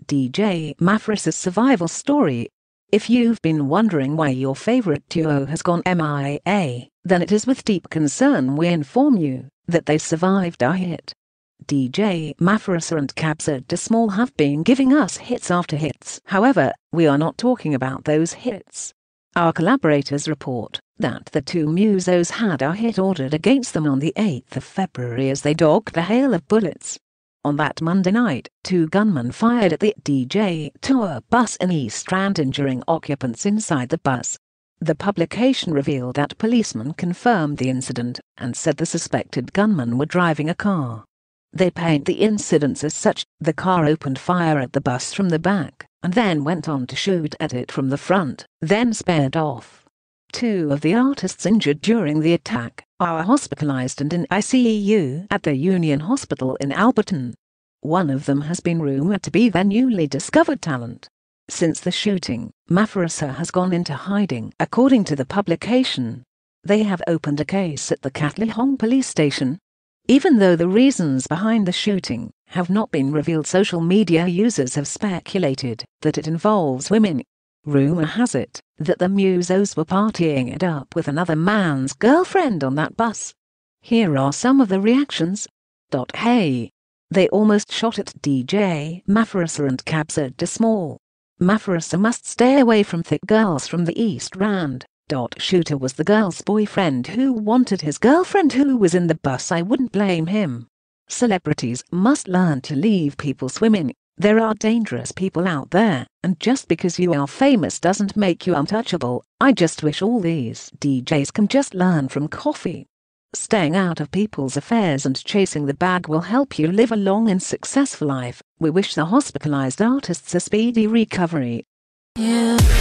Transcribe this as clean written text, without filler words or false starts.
DJ Maphorisa's survival story. If you've been wondering why your favorite duo has gone MIA, then it is with deep concern we inform you that they survived our hit. DJ Maphorisa and Kabza have been giving us hits after hits. However, we are not talking about those hits. Our collaborators report that the two musos had a hit ordered against them on the 8th of February as they dodged a hail of bullets. On that Monday night, 2 gunmen fired at the DJ tour bus in East Strand, injuring occupants inside the bus. The publication revealed that policemen confirmed the incident and said the suspected gunmen were driving a car. They paint the incidents as such: the car opened fire at the bus from the back, and then went on to shoot at it from the front, then sped off. 2 of the artists injured during the attack are hospitalized and in ICU at the Union Hospital in Alberton. One of them has been rumored to be their newly discovered talent. Since the shooting, Maphorisa has gone into hiding, according to the publication. They have opened a case at the Katlehong police station. Even though the reasons behind the shooting have not been revealed, social media users have speculated that it involves women. Rumor has it that the musos were partying it up with another man's girlfriend on that bus. Here are some of the reactions. Hey! They almost shot at DJ Maphorisa and Kabza. Maphorisa must stay away from thick girls from the East Rand. Shooter was the girl's boyfriend who wanted his girlfriend who was in the bus. I wouldn't blame him. Celebrities must learn to leave people swimming. There are dangerous people out there, and just because you are famous doesn't make you untouchable. I just wish all these DJs can just learn from coffee. Staying out of people's affairs and chasing the bag will help you live a long and successful life. We wish the hospitalized artists a speedy recovery. Yeah.